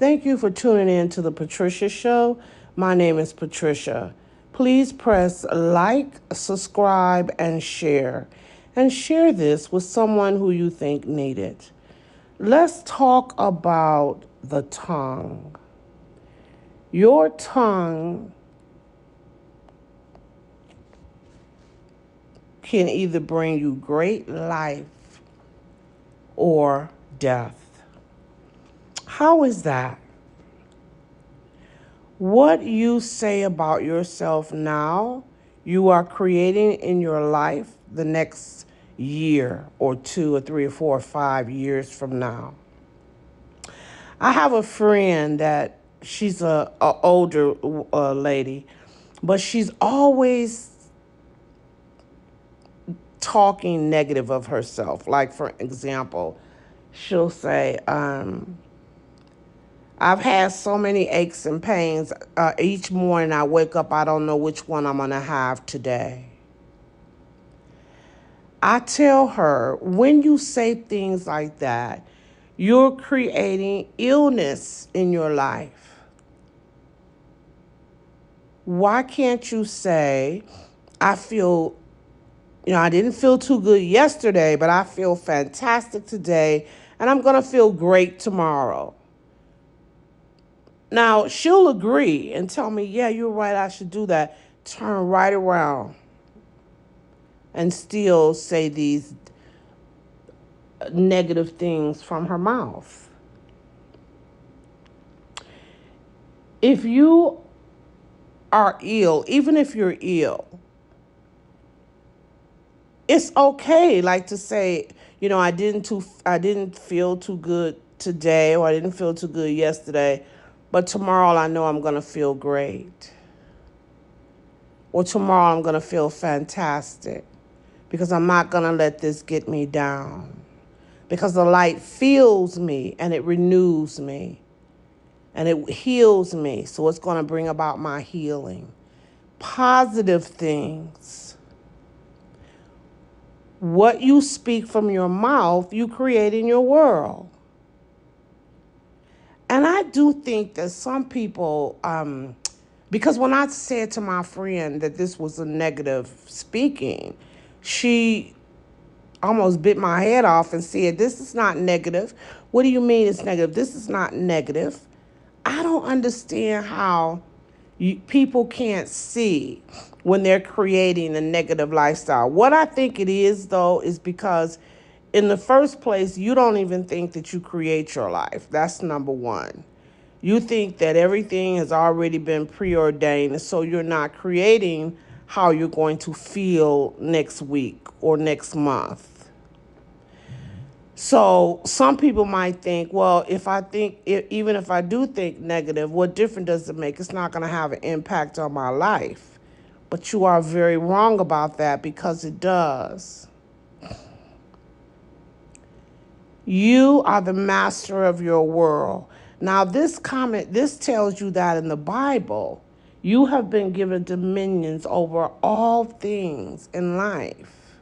Thank you for tuning in to the Patricia Show. My name is Patricia. Please press like, subscribe, and share. And share this with someone who you think need it. Let's talk about the tongue. Your tongue can either bring you great life or death. How is that? What you say about yourself now, you are creating in your life the next year or 2 or 3 or 4 or 5 years from now. I have a friend that she's a older lady, but she's always talking negative of herself. Like, for example, she'll say, I've had so many aches and pains. Each morning I wake up, I don't know which one I'm going to have today. I tell her, when you say things like that, you're creating illness in your life. Why can't you say, I didn't feel too good yesterday, but I feel fantastic today, and I'm going to feel great tomorrow. Now, she'll agree and tell me, yeah, you're right, I should do that. Turn right around and still say these negative things from her mouth. If you are ill, even if you're ill, it's okay, like, to say, I didn't feel too good today, or I didn't feel too good yesterday, but tomorrow I know I'm going to feel great. Or tomorrow I'm going to feel fantastic, because I'm not going to let this get me down. Because the light fills me and it renews me and it heals me. So it's going to bring about my healing. Positive things. What you speak from your mouth, you create in your world. And I do think that some people, because when I said to my friend that this was a negative speaking, she almost bit my head off and said, this is not negative. What do you mean it's negative? This is not negative. I don't understand how people can't see when they're creating a negative lifestyle. What I think it is, though, is because in the first place, you don't even think that you create your life. That's number one. You think that everything has already been preordained, and so you're not creating how you're going to feel next week or next month. So some people might think, well, even if I do think negative, what difference does it make? It's not going to have an impact on my life. But you are very wrong about that, because it does. You are the master of your world. Now, this tells you that in the Bible, you have been given dominions over all things in life.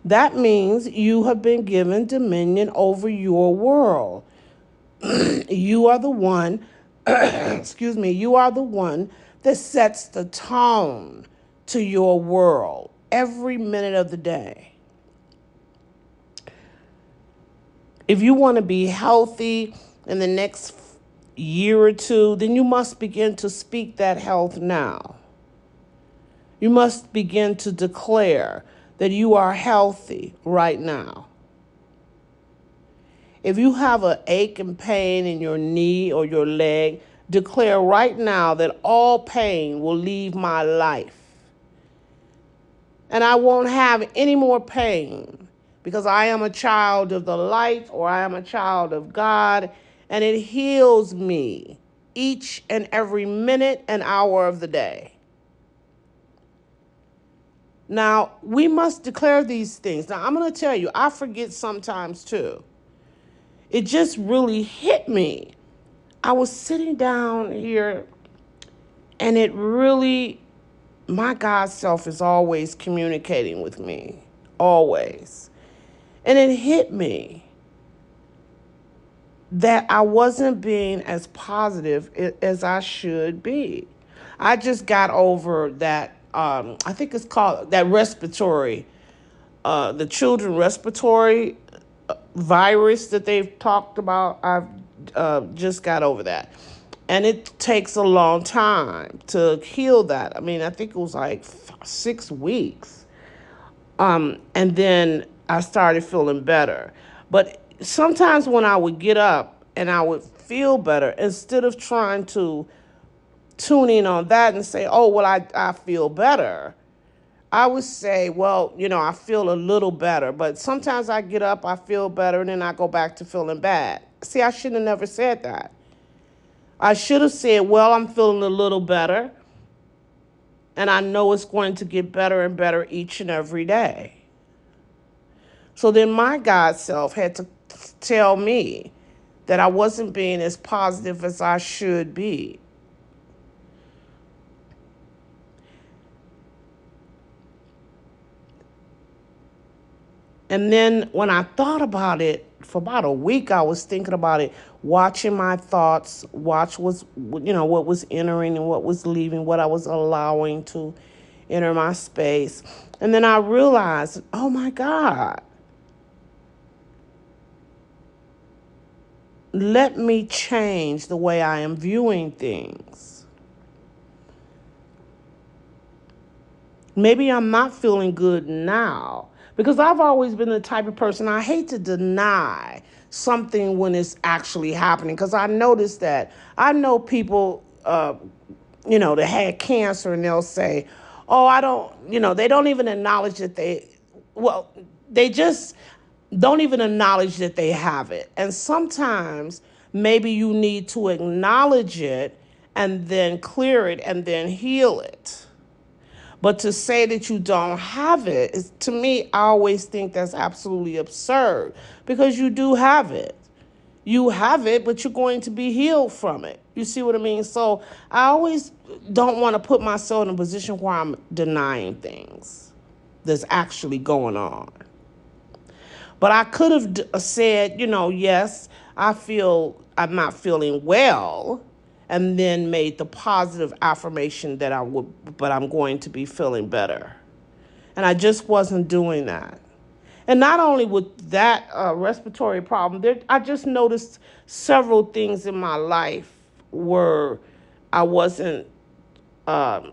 That means you have been given dominion over your world. You are the one, you are the one that sets the tone to your world every minute of the day. If you want to be healthy in the next year or two, then you must begin to speak that health now. You must begin to declare that you are healthy right now. If you have an ache and pain in your knee or your leg, declare right now that all pain will leave my life. And I won't have any more pain, because I am a child of the light, or I am a child of God, and it heals me each and every minute and hour of the day. Now, we must declare these things. Now, I'm going to tell you, I forget sometimes too. It just really hit me. I was sitting down here, and my God self is always communicating with me, always. And it hit me that I wasn't being as positive as I should be. I just got over that. I think it's called that respiratory, the children respiratory virus that they've talked about. I've just got over that. And it takes a long time to heal that. I mean, I think it was like 6 weeks. And then I started feeling better. But sometimes when I would get up and I would feel better, instead of trying to tune in on that and say, oh, well, I feel better, I would say, well, I feel a little better. But sometimes I get up, I feel better, and then I go back to feeling bad. See, I shouldn't have never said that. I should have said, well, I'm feeling a little better, and I know it's going to get better and better each and every day. So then my God self had to tell me that I wasn't being as positive as I should be. And then when I thought about it, for about a week, I was thinking about it, watching my thoughts, watch what was entering and what was leaving, what I was allowing to enter my space. And then I realized, oh my God, let me change the way I am viewing things. Maybe I'm not feeling good now, because I've always been the type of person, I hate to deny something when it's actually happening, because I noticed that. I know people, that had cancer, and they'll say, oh, I don't, they don't even acknowledge that they just don't even acknowledge that they have it. And sometimes maybe you need to acknowledge it and then clear it and then heal it. But to say that you don't have it, to me, I always think that's absolutely absurd, because you do have it. You have it, but you're going to be healed from it. You see what I mean? So I always don't want to put myself in a position where I'm denying things that's actually going on. But I could have said, yes, I'm not feeling well, and then made the positive affirmation that but I'm going to be feeling better. And I just wasn't doing that. And not only with that respiratory problem, I just noticed several things in my life where I wasn't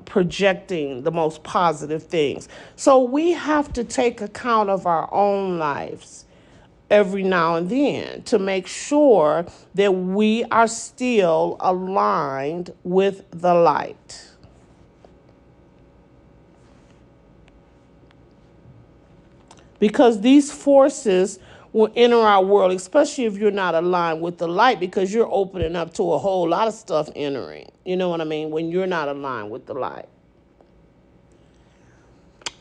projecting the most positive things. So we have to take account of our own lives every now and then to make sure that we are still aligned with the light. Because these forces will enter our world, especially if you're not aligned with the light, because you're opening up to a whole lot of stuff entering. You know what I mean? When you're not aligned with the light.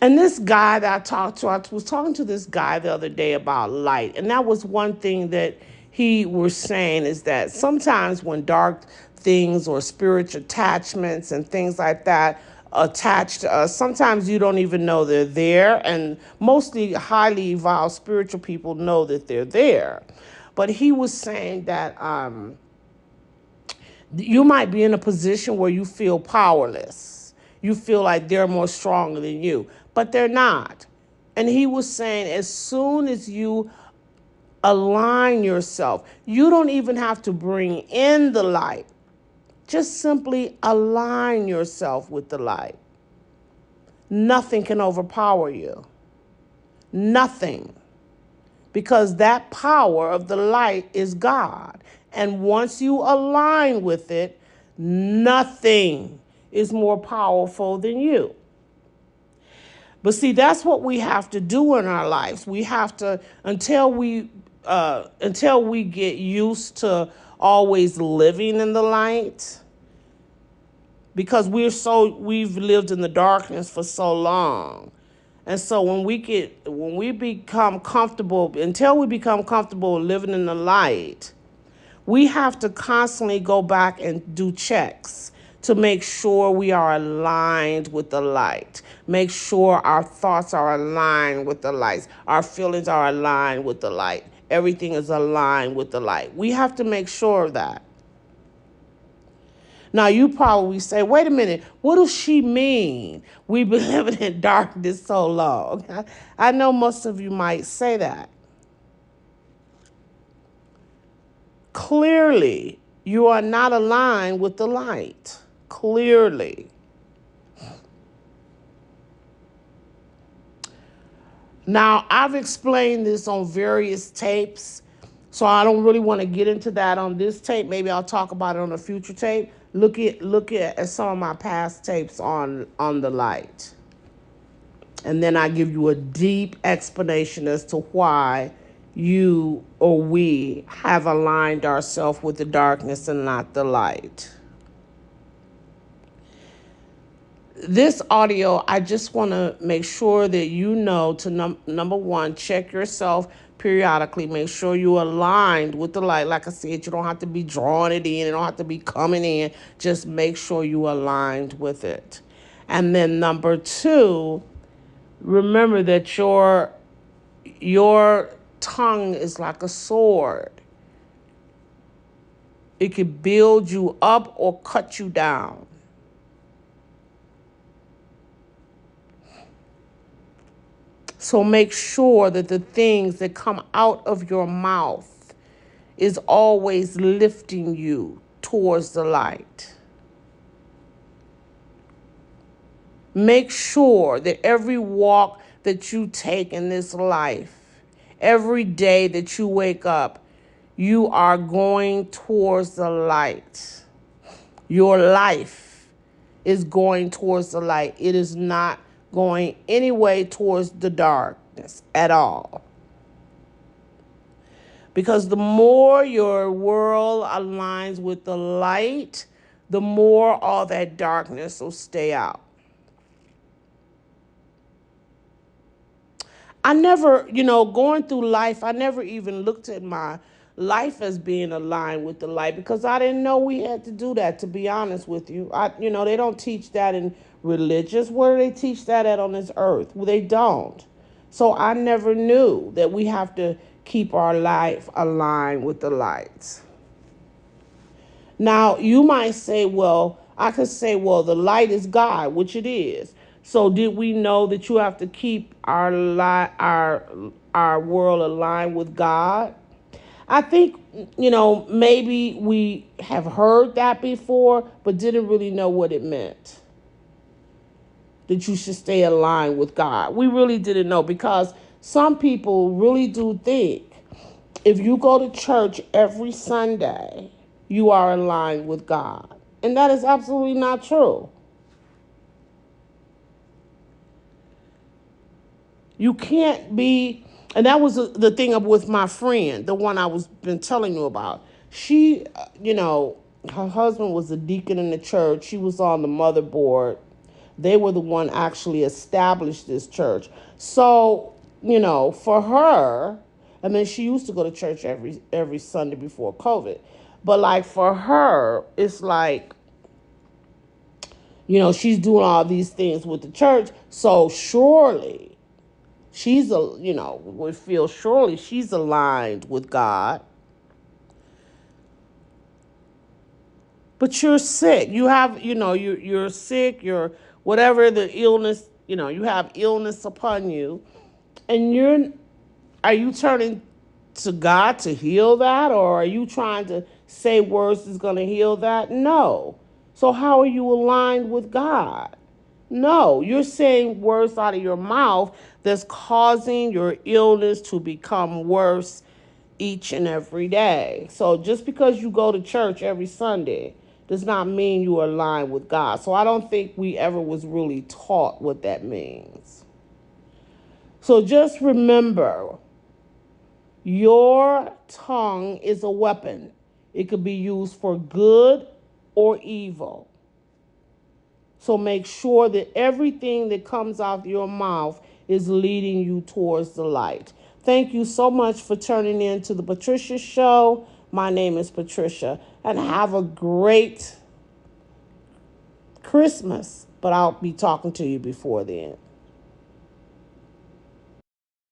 And this guy that I was talking to this guy the other day about light. And that was one thing that he was saying, is that sometimes when dark things or spiritual attachments and things like that attached to us, sometimes you don't even know they're there. And mostly highly evolved spiritual people know that they're there. But he was saying that you might be in a position where you feel powerless. You feel like they're more stronger than you, but they're not. And he was saying, as soon as you align yourself, you don't even have to bring in the light. Just simply align yourself with the light. Nothing can overpower you. Nothing. Because that power of the light is God. And once you align with it, nothing is more powerful than you. But see, that's what we have to do in our lives. We have to, until we get used to always living in the light, because we've lived in the darkness for so long. And so until we become comfortable living in the light, we have to constantly go back and do checks to make sure we are aligned with the light. Make sure our thoughts are aligned with the light. Our feelings are aligned with the light. everything is aligned with the light. We have to make sure of that. Now, you probably say, wait a minute, what does she mean? We've been living in darkness so long. I know most of you might say that. Clearly, you are not aligned with the light. Clearly. Now, I've explained this on various tapes, so I don't really want to get into that on this tape. Maybe I'll talk about it on a future tape. Look at some of my past tapes on the light. And then I give you a deep explanation as to why you or we have aligned ourselves with the darkness and not the light. This audio, I just want to make sure that you know to number one, check yourself periodically. Make sure you're aligned with the light. Like I said, you don't have to be drawing it in. You don't have to be coming in. Just make sure you're aligned with it. And then number two, remember that your tongue is like a sword. It could build you up or cut you down. So make sure that the things that come out of your mouth is always lifting you towards the light. Make sure that every walk that you take in this life, every day that you wake up, you are going towards the light. Your life is going towards the light. It is not going any way towards the darkness at all. Because the more your world aligns with the light, the more all that darkness will stay out. I never, going through life, I never even looked at my life as being aligned with the light because I didn't know we had to do that, to be honest with you. They don't teach that in religious. Where do they teach that at on this earth? Well, they don't. So I never knew that we have to keep our life aligned with the lights. Now, you might say, I could say, the light is God, which it is. So did we know that you have to keep our world aligned with God? I think, maybe we have heard that before, but didn't really know what it meant. That you should stay aligned with God. We really didn't know because some people really do think if you go to church every Sunday, you are aligned with God. And that is absolutely not true. You can't be, and that was the thing with my friend, the one I was been telling you about. She, her husband was a deacon in the church. She was on the motherboard. They were the one actually established this church. So, for her, she used to go to church every Sunday before COVID. But like for her, it's like, she's doing all these things with the church. So surely would feel surely she's aligned with God. But you're sick. You have, you're sick, you're whatever the illness, you have illness upon you. And are you turning to God to heal that? Or are you trying to say words that's going to heal that? No. So how are you aligned with God? No, you're saying words out of your mouth that's causing your illness to become worse each and every day. So just because you go to church every Sunday does not mean you are aligned with God. So I don't think we ever was really taught what that means. So just remember, your tongue is a weapon. It could be used for good or evil. So make sure that everything that comes out of your mouth is leading you towards the light. Thank you so much for turning in to the Patricia Show. My name is Patricia, and have a great Christmas, but I'll be talking to you before then.